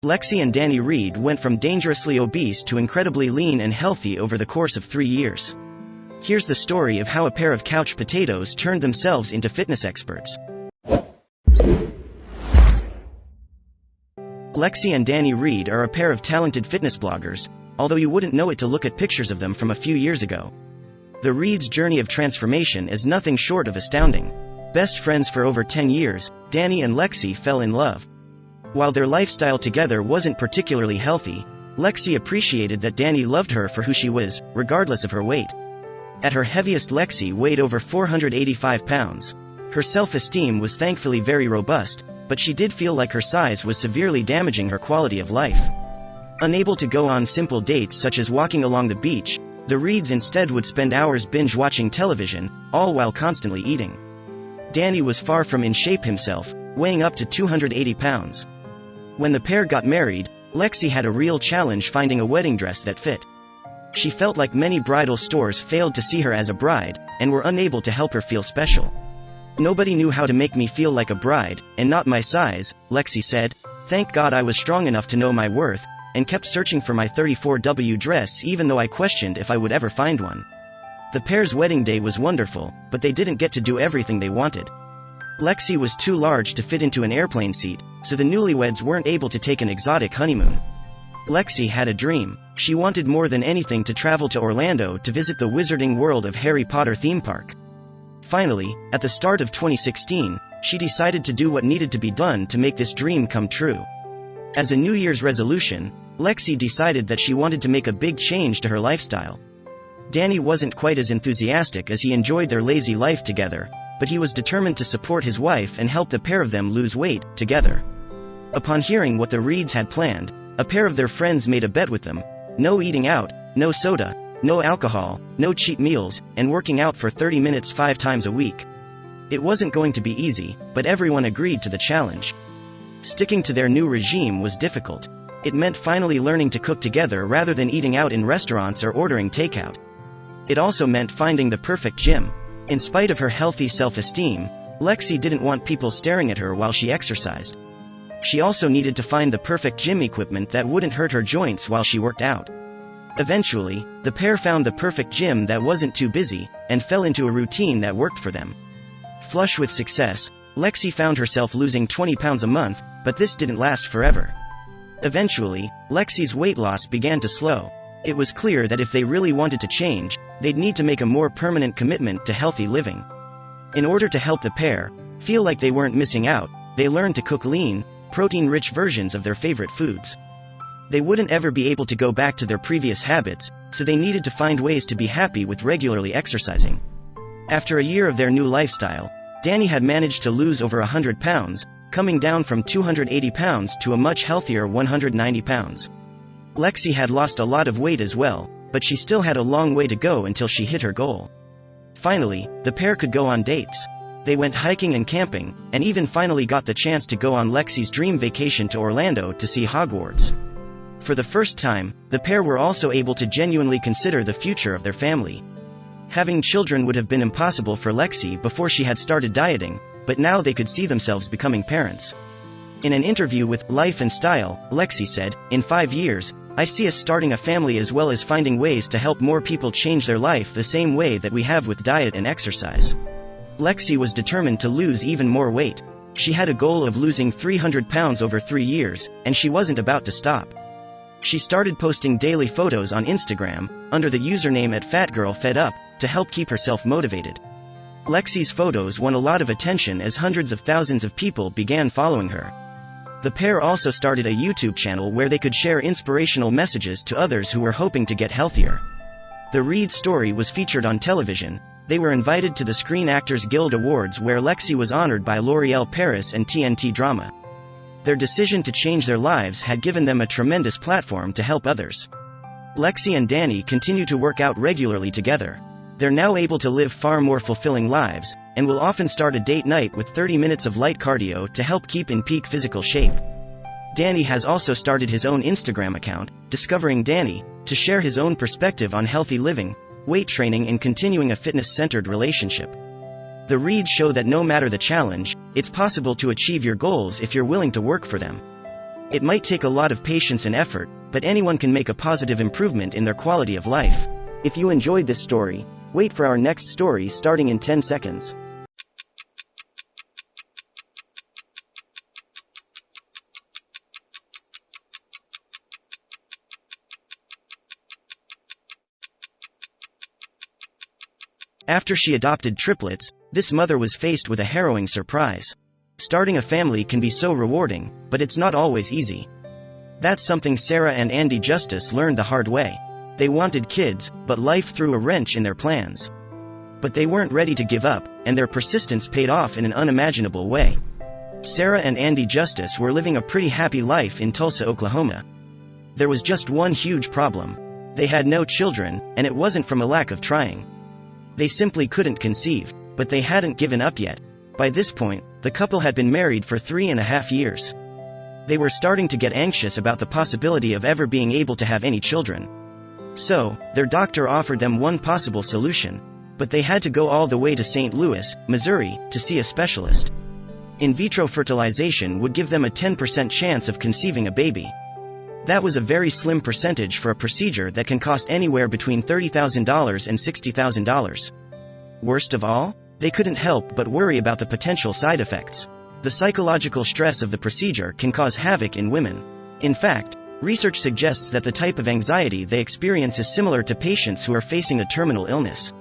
Lexi and Danny Reed went from dangerously obese to incredibly lean and healthy over the course of 3 years. Here's the story of how a pair of couch potatoes turned themselves into fitness experts. Lexi and Danny Reed are a pair of talented fitness bloggers, although you wouldn't know it to look at pictures of them from a few years ago. The Reeds' journey of transformation is nothing short of astounding. Best friends for over 10 years, Danny and Lexi fell in love. While their lifestyle together wasn't particularly healthy, Lexi appreciated that Danny loved her for who she was, regardless of her weight. At her heaviest, Lexi weighed over 485 pounds. Her self-esteem was thankfully very robust, but she did feel like her size was severely damaging her quality of life. Unable to go on simple dates such as walking along the beach, the Reeds instead would spend hours binge-watching television, all while constantly eating. Danny was far from in shape himself, weighing up to 280 pounds. When the pair got married, Lexi had a real challenge finding a wedding dress that fit. She felt like many bridal stores failed to see her as a bride, and were unable to help her feel special. "Nobody knew how to make me feel like a bride, and not my size," Lexi said. "Thank God I was strong enough to know my worth, and kept searching for my 34W dress even though I questioned if I would ever find one." The pair's wedding day was wonderful, but they didn't get to do everything they wanted. Lexi was too large to fit into an airplane seat, so the newlyweds weren't able to take an exotic honeymoon. Lexi had a dream. She wanted more than anything to travel to Orlando to visit the Wizarding World of Harry Potter theme park. Finally, at the start of 2016, she decided to do what needed to be done to make this dream come true. As a New Year's resolution, Lexi decided that she wanted to make a big change to her lifestyle. Danny wasn't quite as enthusiastic as he enjoyed their lazy life together, but he was determined to support his wife and help the pair of them lose weight, together. Upon hearing what the Reeds had planned, a pair of their friends made a bet with them: no eating out, no soda, no alcohol, no cheap meals, and working out for 30 minutes 5 times a week. It wasn't going to be easy, but everyone agreed to the challenge. Sticking to their new regime was difficult. It meant finally learning to cook together rather than eating out in restaurants or ordering takeout. It also meant finding the perfect gym. In spite of her healthy self-esteem, Lexi didn't want people staring at her while she exercised. She also needed to find the perfect gym equipment that wouldn't hurt her joints while she worked out. Eventually, the pair found the perfect gym that wasn't too busy, and fell into a routine that worked for them. Flush with success, Lexi found herself losing 20 pounds a month, but this didn't last forever. Eventually, Lexi's weight loss began to slow. It was clear that if they really wanted to change, they'd need to make a more permanent commitment to healthy living. In order to help the pair feel like they weren't missing out, they learned to cook lean, protein-rich versions of their favorite foods. They wouldn't ever be able to go back to their previous habits, so they needed to find ways to be happy with regularly exercising. After a year of their new lifestyle, Danny had managed to lose over 100 pounds, coming down from 280 pounds to a much healthier 190 pounds. Lexi had lost a lot of weight as well, but she still had a long way to go until she hit her goal. Finally, the pair could go on dates. They went hiking and camping, and even finally got the chance to go on Lexi's dream vacation to Orlando to see Hogwarts. For the first time, the pair were also able to genuinely consider the future of their family. Having children would have been impossible for Lexi before she had started dieting, but now they could see themselves becoming parents. In an interview with Life and Style, Lexi said, "In 5 years, I see us starting a family as well as finding ways to help more people change their life the same way that we have with diet and exercise." Lexi was determined to lose even more weight. She had a goal of losing 300 pounds over 3 years, and she wasn't about to stop. She started posting daily photos on Instagram, under the username @FatGirlFedUp, to help keep herself motivated. Lexi's photos won a lot of attention as hundreds of thousands of people began following her. The pair also started a YouTube channel where they could share inspirational messages to others who were hoping to get healthier. The Reed story was featured on television. They were invited to the Screen Actors Guild Awards where Lexi was honored by L'Oréal Paris and TNT Drama. Their decision to change their lives had given them a tremendous platform to help others. Lexi and Danny continue to work out regularly together. They're now able to live far more fulfilling lives, and will often start a date night with 30 minutes of light cardio to help keep in peak physical shape. Danny has also started his own Instagram account, Discovering Danny, to share his own perspective on healthy living, weight training and continuing a fitness-centered relationship. The Reeds show that no matter the challenge, it's possible to achieve your goals if you're willing to work for them. It might take a lot of patience and effort, but anyone can make a positive improvement in their quality of life. If you enjoyed this story, wait for our next story starting in 10 seconds. After she adopted triplets, this mother was faced with a harrowing surprise. Starting a family can be so rewarding, but it's not always easy. That's something Sarah and Andy Justice learned the hard way. They wanted kids, but life threw a wrench in their plans. But they weren't ready to give up, and their persistence paid off in an unimaginable way. Sarah and Andy Justice were living a pretty happy life in Tulsa, Oklahoma. There was just one huge problem. They had no children, and it wasn't from a lack of trying. They simply couldn't conceive, but they hadn't given up yet. By this point, the couple had been married for 3.5 years. They were starting to get anxious about the possibility of ever being able to have any children. So, their doctor offered them one possible solution, but they had to go all the way to St. Louis, Missouri, to see a specialist. In vitro fertilization would give them a 10% chance of conceiving a baby. That was a very slim percentage for a procedure that can cost anywhere between $30,000 and $60,000. Worst of all, they couldn't help but worry about the potential side effects. The psychological stress of the procedure can cause havoc in women. In fact, research suggests that the type of anxiety they experience is similar to patients who are facing a terminal illness.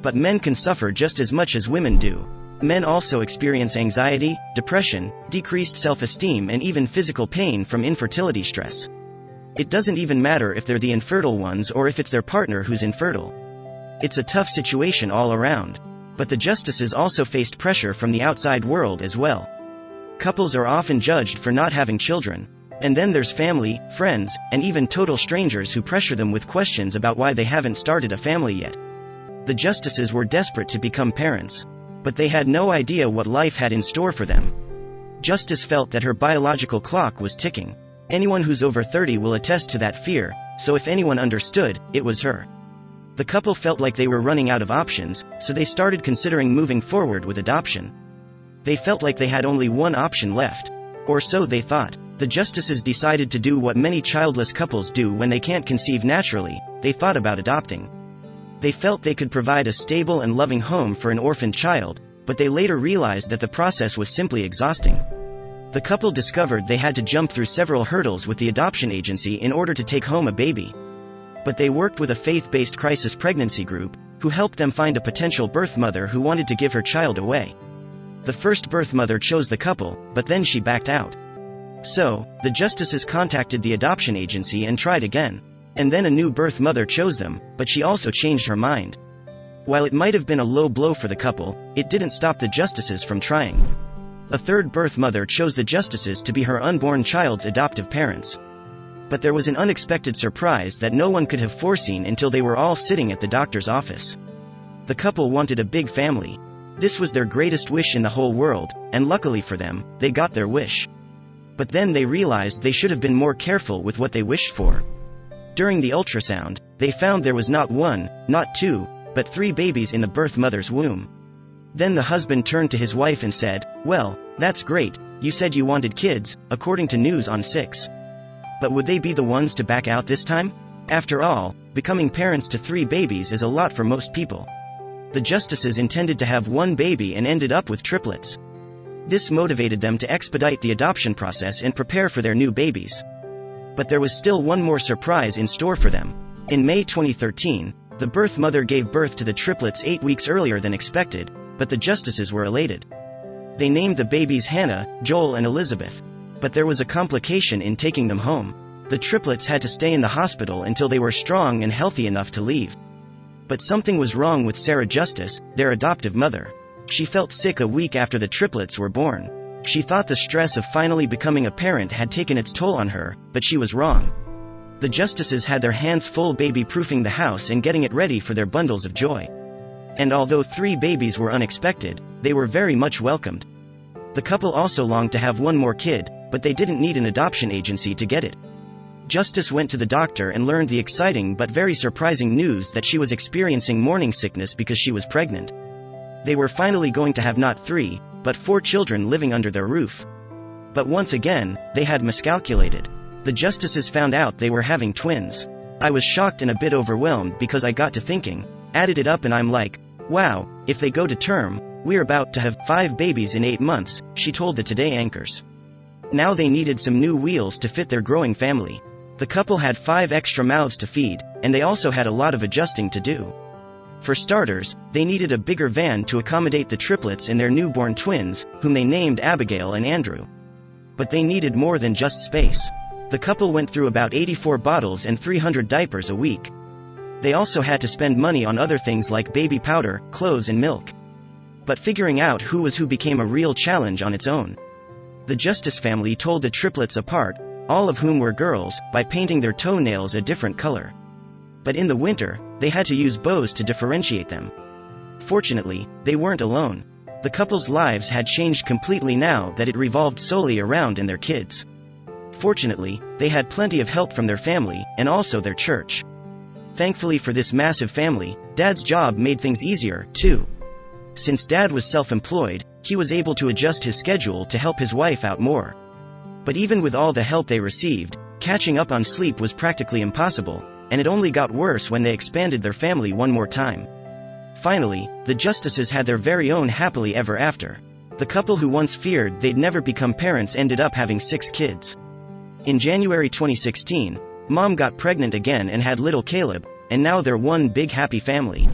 But men can suffer just as much as women do. Men also experience anxiety, depression, decreased self-esteem, and even physical pain from infertility stress. It doesn't even matter if they're the infertile ones or if it's their partner who's infertile. It's a tough situation all around. But the Justices also faced pressure from the outside world as well. Couples are often judged for not having children. And then there's family, friends, and even total strangers who pressure them with questions about why they haven't started a family yet. The Justices were desperate to become parents. But they had no idea what life had in store for them. Justice felt that her biological clock was ticking. Anyone who's over 30 will attest to that fear, so if anyone understood, it was her. The couple felt like they were running out of options, so they started considering moving forward with adoption. They felt like they had only one option left. Or so they thought. The Justices decided to do what many childless couples do when they can't conceive naturally. They thought about adopting. They felt they could provide a stable and loving home for an orphaned child, but they later realized that the process was simply exhausting. The couple discovered they had to jump through several hurdles with the adoption agency in order to take home a baby. But they worked with a faith-based crisis pregnancy group, who helped them find a potential birth mother who wanted to give her child away. The first birth mother chose the couple, but then she backed out. So, the Justices contacted the adoption agency and tried again. And then a new birth mother chose them, but she also changed her mind. While it might have been a low blow for the couple, it didn't stop the Justices from trying. A third birth mother chose the Justices to be her unborn child's adoptive parents. But there was an unexpected surprise that no one could have foreseen until they were all sitting at the doctor's office. The couple wanted a big family. This was their greatest wish in the whole world, and luckily for them, they got their wish. But then they realized they should have been more careful with what they wished for. During the ultrasound, they found there was not one, not two, but 3 babies in the birth mother's womb. Then the husband turned to his wife and said, "Well, that's great, you said you wanted kids, according to News on 6. But would they be the ones to back out this time? After all, becoming parents to 3 babies is a lot for most people." The Justices intended to have 1 baby and ended up with triplets. This motivated them to expedite the adoption process and prepare for their new babies. But there was still one more surprise in store for them. In May 2013, the birth mother gave birth to the triplets 8 weeks earlier than expected, but the Justices were elated. They named the babies Hannah, Joel, and Elizabeth. But there was a complication in taking them home. The triplets had to stay in the hospital until they were strong and healthy enough to leave. But something was wrong with Sarah Justice, their adoptive mother. She felt sick a week after the triplets were born. She thought the stress of finally becoming a parent had taken its toll on her, but she was wrong. The Justices had their hands full baby-proofing the house and getting it ready for their bundles of joy. And although 3 babies were unexpected, they were very much welcomed. The couple also longed to have one more kid, but they didn't need an adoption agency to get it. Justice went to the doctor and learned the exciting but very surprising news that she was experiencing morning sickness because she was pregnant. They were finally going to have not 3, but 4 children living under their roof. But once again, they had miscalculated. The justices found out they were having twins. I was shocked and a bit overwhelmed because I got to thinking, added it up, and I'm like, wow, if they go to term, we're about to have 5 babies in 8 months, she told the Today anchors. Now they needed some new wheels to fit their growing family. The couple had 5 extra mouths to feed, and they also had a lot of adjusting to do. For starters, they needed a bigger van to accommodate the triplets and their newborn twins, whom they named Abigail and Andrew. But they needed more than just space. The couple went through about 84 bottles and 300 diapers a week. They also had to spend money on other things like baby powder, clothes, and milk. But figuring out who was who became a real challenge on its own. The Justice family told the triplets apart, all of whom were girls, by painting their toenails a different color. But in the winter, they had to use bows to differentiate them. Fortunately, they weren't alone. The couple's lives had changed completely now that it revolved solely around and their kids. Fortunately, they had plenty of help from their family, and also their church. Thankfully for this massive family, Dad's job made things easier, too. Since Dad was self-employed, he was able to adjust his schedule to help his wife out more. But even with all the help they received, catching up on sleep was practically impossible, and it only got worse when they expanded their family one more time. Finally, the Justices had their very own happily ever after. The couple who once feared they'd never become parents ended up having 6 kids. In January 2016, Mom got pregnant again and had little Caleb, and now they're one big happy family.